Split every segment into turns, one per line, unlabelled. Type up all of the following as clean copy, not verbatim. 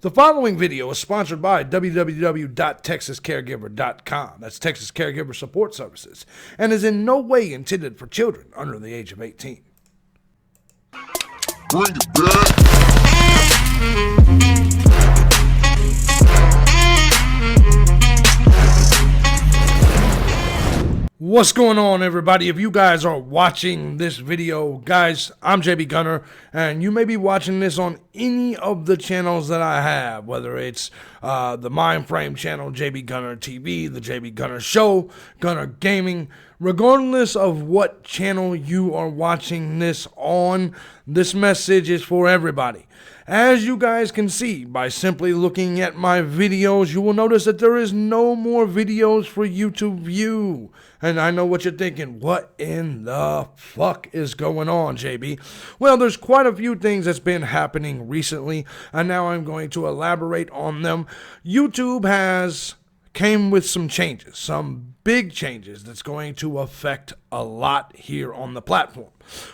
The following video is sponsored by www.texascaregiver.com. That's Texas Caregiver Support Services, and is in no way intended for children under the age of 18.
Bring it back.
What's going on, everybody? If you guys are watching this video, guys, I'm J.B. Gunner, and you may be watching this on any of the channels that I have, whether it's the Mindframe channel, J.B. Gunner TV, the J.B. Gunner Show, Gunner Gaming. Regardless of what channel you are watching this on, this message is for everybody. As you guys can see, by simply looking at my videos, you will notice that there is no more videos for you to view. And I know what you're thinking, what in the fuck is going on, JB? Well, there's quite a few things that's been happening recently, and now I'm going to elaborate on them. YouTube came with some changes, some big changes that's going to affect a lot here on the platform.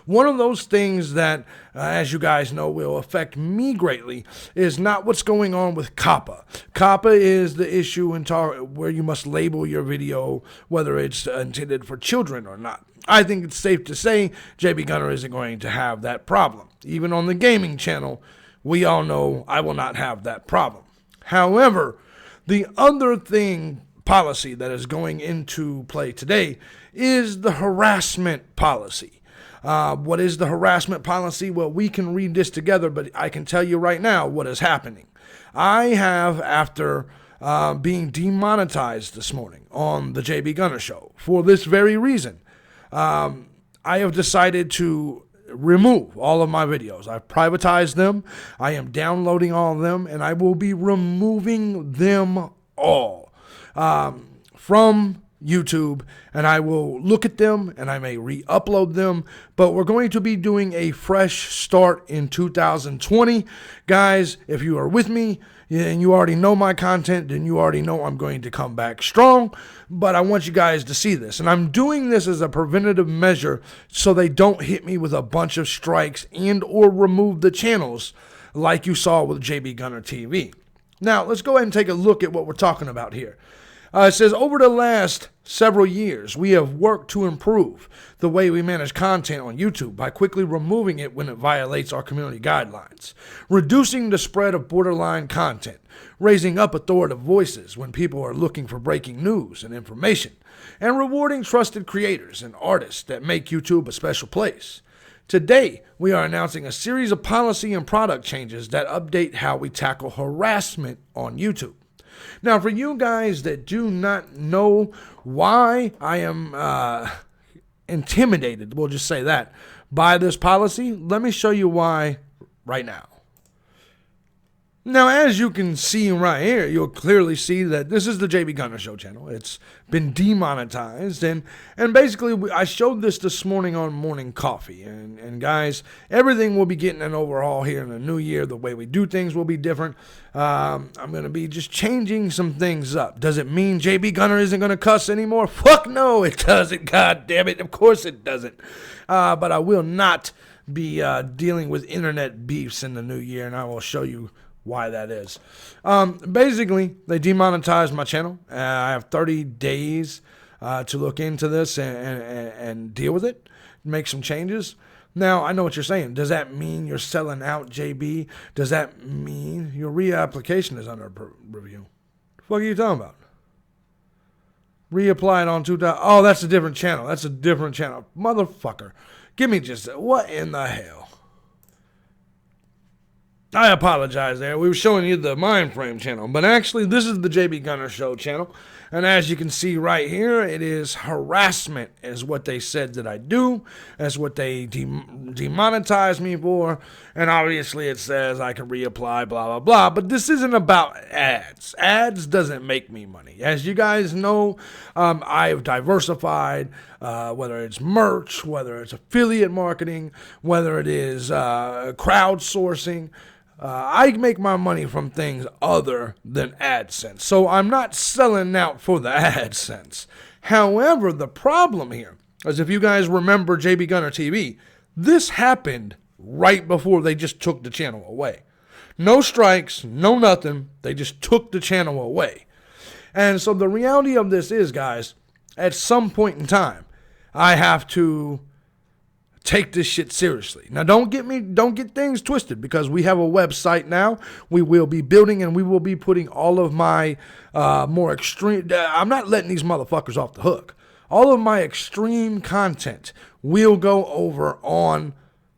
One of those things that, as you guys know, will affect me greatly is not what's going on with COPPA. COPPA is the issue where you must label your video, whether it's intended for children or not. I think it's safe to say J.B. Gunner isn't going to have that problem. Even on the gaming channel, we all know I will not have that problem. However, the other policy that is going into play today is the harassment policy. What is the harassment policy? Well, we can read this together, but I can tell you right now what is happening. I have, after being demonetized this morning on the J.B. Gunner Show, for this very reason, I have decided to remove all of my videos. I've privatized them. I am downloading all of them, and I will be removing them all from YouTube, and I will look at them and I may re-upload them, but we're going to be doing a fresh start in 2020. Guys, if you are with me and you already know my content, then you already know I'm going to come back strong, but I want you guys to see this, and I'm doing this as a preventative measure so they don't hit me with a bunch of strikes and or remove the channels like you saw with JB Gunner TV. Now, let's go ahead and take a look at what we're talking about here. It says, over the last several years, we have worked to improve the way we manage content on YouTube by quickly removing it when it violates our community guidelines, reducing the spread of borderline content, raising up authoritative voices when people are looking for breaking news and information, and rewarding trusted creators and artists that make YouTube a special place. Today, we are announcing a series of policy and product changes that update how we tackle harassment on YouTube. Now, for you guys that do not know why I am intimidated, we'll just say that, by this policy, let me show you why right now. Now, as you can see right here, you'll clearly see that this is the J.B. Gunner Show channel. It's been demonetized, and basically, I showed this morning on Morning Coffee, and guys, everything will be getting an overhaul here in the new year. The way we do things will be different. I'm going to be just changing some things up. Does it mean J.B. Gunner isn't going to cuss anymore? Fuck no, it doesn't. God damn it. Of course it doesn't. But I will not be dealing with internet beefs in the new year, and I will show you why that is. Basically, they demonetized my channel. I have 30 days to look into this and deal with it, make some changes. Now, I know what you're saying. Does that mean you're selling out, JB? Does that mean your reapplication is under review? What are you talking about? Reapplied on 2000. Oh, that's a different channel. That's a different channel. Motherfucker. Give me just, what in the hell? I apologize there. We were showing you the Mindframe channel, but actually this is the J.B. Gunner Show channel. And as you can see right here, it is harassment is what they said that I do. That's what they demonetized me for. And obviously it says I can reapply, blah, blah, blah. But this isn't about ads. Ads doesn't make me money. As you guys know, I've diversified, whether it's merch, whether it's affiliate marketing, whether it is crowdsourcing. I make my money from things other than AdSense. So I'm not selling out for the AdSense. However, the problem here is, if you guys remember JB Gunner TV, this happened right before they just took the channel away. No strikes, no nothing. They just took the channel away. And so the reality of this is, guys, at some point in time, I have to take this shit seriously. Now, don't get things twisted, because we have a website now. We will be building, and we will be putting all of my more extreme. I'm not letting these motherfuckers off the hook. All of my extreme content will go over on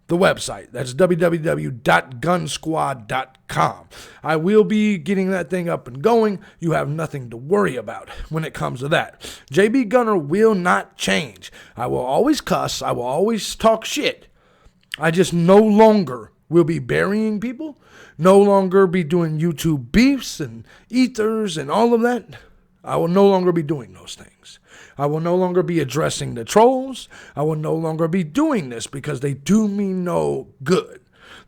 the website. That's www.gunnsquad.com. I will be getting that thing up and going. You have nothing to worry about when it comes to that. JB Gunner will not change. I will always cuss. I will always talk shit. I just no longer will be burying people, no longer be doing YouTube beefs and ethers and all of that. I will no longer be doing those things. I will no longer be addressing the trolls. I will no longer be doing this because they do me no good.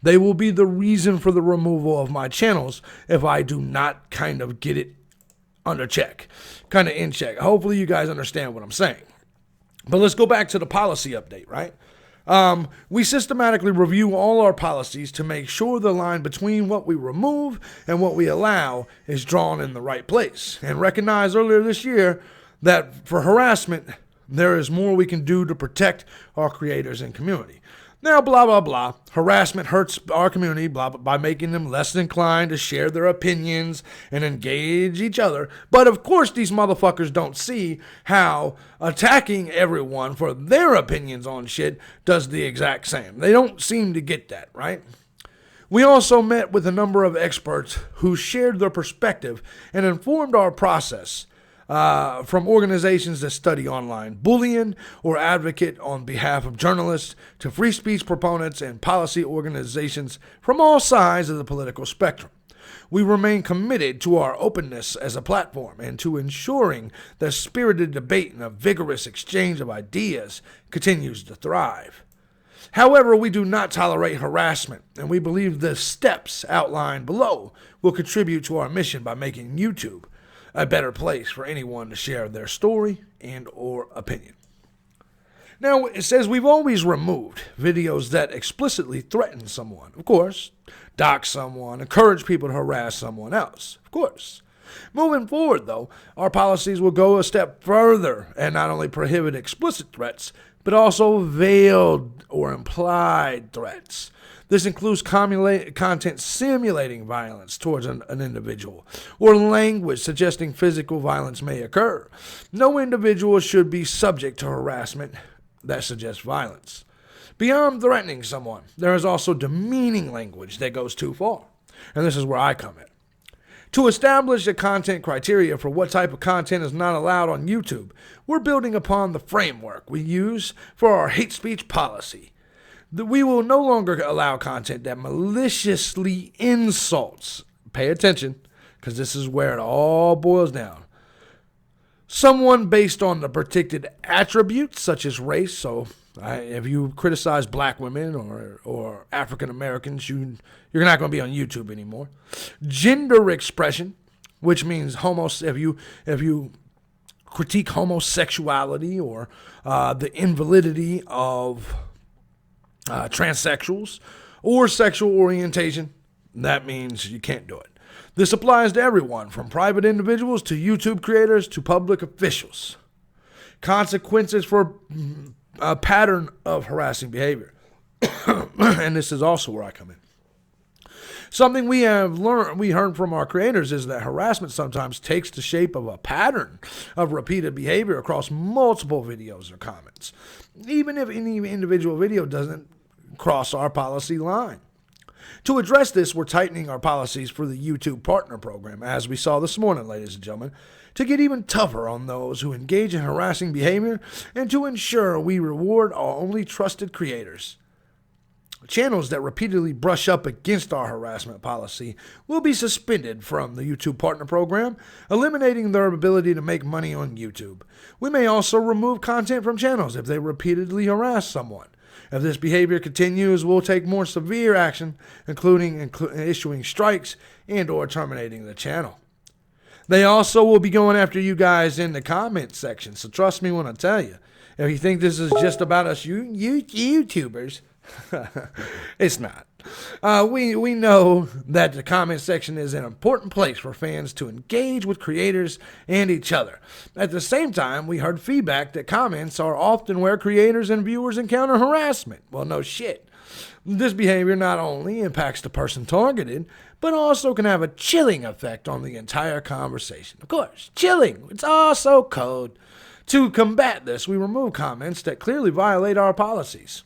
They will be the reason for the removal of my channels if I do not kind of get it under check, kind of in check. Hopefully you guys understand what I'm saying. But let's go back to the policy update, right? We systematically review all our policies to make sure the line between what we remove and what we allow is drawn in the right place, and recognized earlier this year that for harassment, there is more we can do to protect our creators and community. Now, blah, blah, blah. Harassment hurts our community by making them less inclined to share their opinions and engage each other. But of course, these motherfuckers don't see how attacking everyone for their opinions on shit does the exact same. They don't seem to get that, right? We also met with a number of experts who shared their perspective and informed our process. From organizations that study online bullying or advocate on behalf of journalists to free speech proponents and policy organizations from all sides of the political spectrum. We remain committed to our openness as a platform and to ensuring that spirited debate and a vigorous exchange of ideas continues to thrive. However, we do not tolerate harassment, and we believe the steps outlined below will contribute to our mission by making YouTube a better place for anyone to share their story and or opinion. Now, it says we've always removed videos that explicitly threaten someone, of course, dox someone, encourage people to harass someone else, of course. Moving forward, though, our policies will go a step further and not only prohibit explicit threats, but also veiled or implied threats. This includes content simulating violence towards an individual or language suggesting physical violence may occur. No individual should be subject to harassment that suggests violence. Beyond threatening someone, there is also demeaning language that goes too far. And this is where I come in. To establish a content criteria for what type of content is not allowed on YouTube, we're building upon the framework we use for our hate speech policy. We will no longer allow content that maliciously insults, pay attention, because this is where it all boils down, someone based on the predicted attributes such as race. So if you criticize black women or African Americans, you're not going to be on YouTube anymore. Gender expression, which means if you critique homosexuality or the invalidity of transsexuals or sexual orientation, that means you can't do it. This applies to everyone, from private individuals to YouTube creators to public officials. Consequences for a pattern of harassing behavior. And this is also where I come in. Something we heard from our creators is that harassment sometimes takes the shape of a pattern of repeated behavior across multiple videos or comments, even if any individual video doesn't cross our policy line. To address this, we're tightening our policies for the YouTube Partner Program, as we saw this morning, ladies and gentlemen, to get even tougher on those who engage in harassing behavior and to ensure we reward our only trusted creators. Channels that repeatedly brush up against our harassment policy will be suspended from the YouTube Partner Program, eliminating their ability to make money on YouTube. We may also remove content from channels if they repeatedly harass someone. If this behavior continues, we'll take more severe action, including issuing strikes and or terminating the channel. They also will be going after you guys in the comment section, so trust me when I tell you. If you think this is just about us YouTubers, It's not. We know that the comment section is an important place for fans to engage with creators and each other. At the same time, we heard feedback that comments are often where creators and viewers encounter harassment. Well, no shit. This behavior not only impacts the person targeted, but also can have a chilling effect on the entire conversation. Of course, chilling. It's also code. To combat this, we remove comments that clearly violate our policies,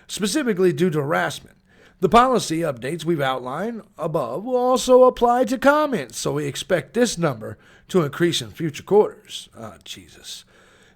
specifically due to harassment. The policy updates we've outlined above will also apply to comments, so we expect this number to increase in future quarters. Jesus.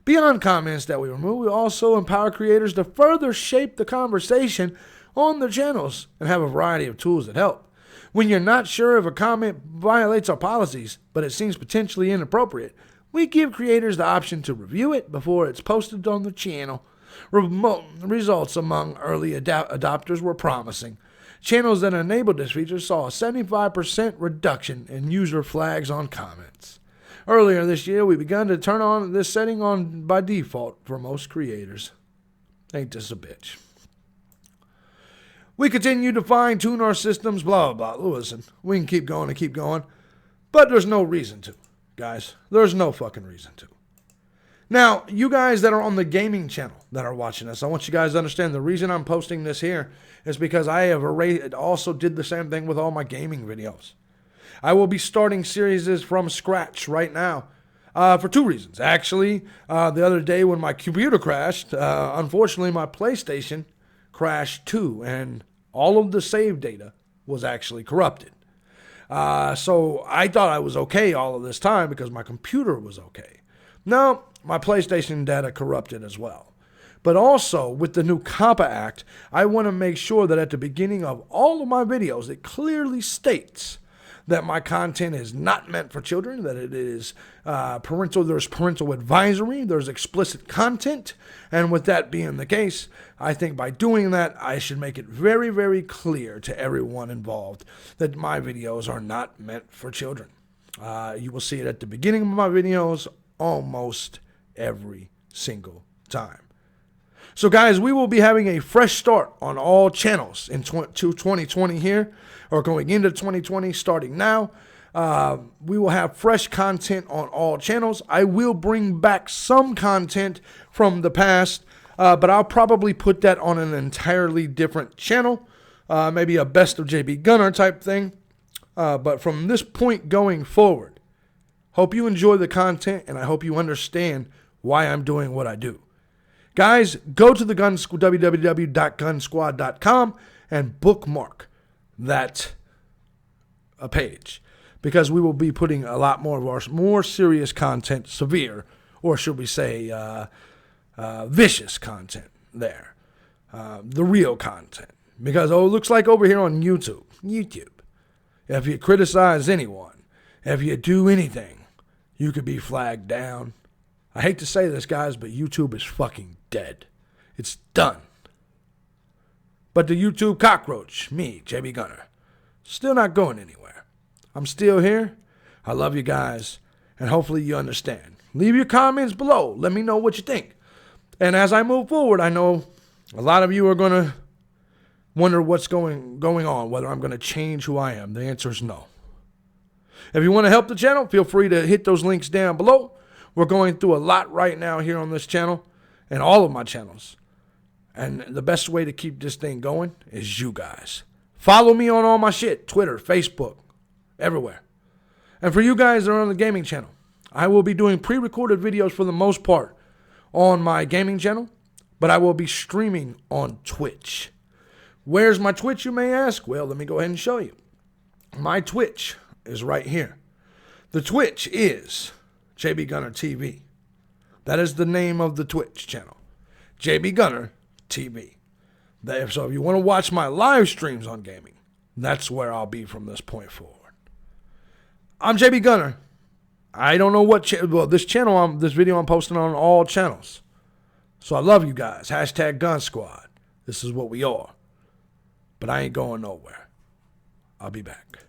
Beyond comments that we remove, we also empower creators to further shape the conversation on their channels and have a variety of tools that help. When you're not sure if a comment violates our policies, but it seems potentially inappropriate, we give creators the option to review it before it's posted on the channel. Results among early adopters were promising. Channels that enabled this feature saw a 75% reduction in user flags on comments. Earlier this year, we began to turn on this setting on by default for most creators. Ain't this a bitch? We continue to fine-tune our systems, blah, blah, blah. Listen, we can keep going and keep going, but there's no reason to. Guys, there's no fucking reason to. Now, you guys that are on the gaming channel that are watching this, I want you guys to understand the reason I'm posting this here is because I have also did the same thing with all my gaming videos. I will be starting series from scratch right now for two reasons. Actually, the other day when my computer crashed, unfortunately my PlayStation crashed too, and all of the save data was actually corrupted. So I thought I was okay all of this time because my computer was okay. No, my PlayStation data corrupted as well. But also, with the new COMPA Act, I want to make sure that at the beginning of all of my videos, it clearly states that my content is not meant for children, that it is there's parental advisory, there's explicit content, and with that being the case, I think by doing that, I should make it very, very clear to everyone involved that my videos are not meant for children. You will see it at the beginning of my videos almost every single time. So guys, we will be having a fresh start on all channels in 2020 here, or going into 2020, starting now. We will have fresh content on all channels. I will bring back some content from the past, but I'll probably put that on an entirely different channel, maybe a Best of J.B. Gunner type thing. But from this point going forward, hope you enjoy the content, and I hope you understand why I'm doing what I do. Guys, go to the www.gunnsquad.com and bookmark that page, because we will be putting a lot more of our more serious content, severe, or should we say vicious content there. The real content. Because, it looks like over here on YouTube, if you criticize anyone, if you do anything, you could be flagged down. I hate to say this, guys, but YouTube is fucking dead. It's done. But the YouTube cockroach, me, J.B. Gunner, still not going anywhere. I'm still here. I love you guys, and hopefully you understand. Leave your comments below. Let me know what you think. And as I move forward, I know a lot of you are going to wonder what's going on, whether I'm going to change who I am. The answer is no. If you want to help the channel, feel free to hit those links down below. We're going through a lot right now here on this channel and all of my channels. And the best way to keep this thing going is you guys. Follow me on all my shit, Twitter, Facebook, everywhere. And for you guys that are on the gaming channel, I will be doing pre-recorded videos for the most part on my gaming channel, but I will be streaming on Twitch. Where's my Twitch, you may ask? Well, let me go ahead and show you. My Twitch is right here. The Twitch is JB Gunner TV. That is the name of the Twitch channel. JB Gunner TV. So if you want to watch my live streams on gaming, that's where I'll be from this point forward. I'm JB Gunner. I don't know what this video I'm posting on all channels. So I love you guys. Hashtag Gun Squad. This is what we are. But I ain't going nowhere. I'll be back.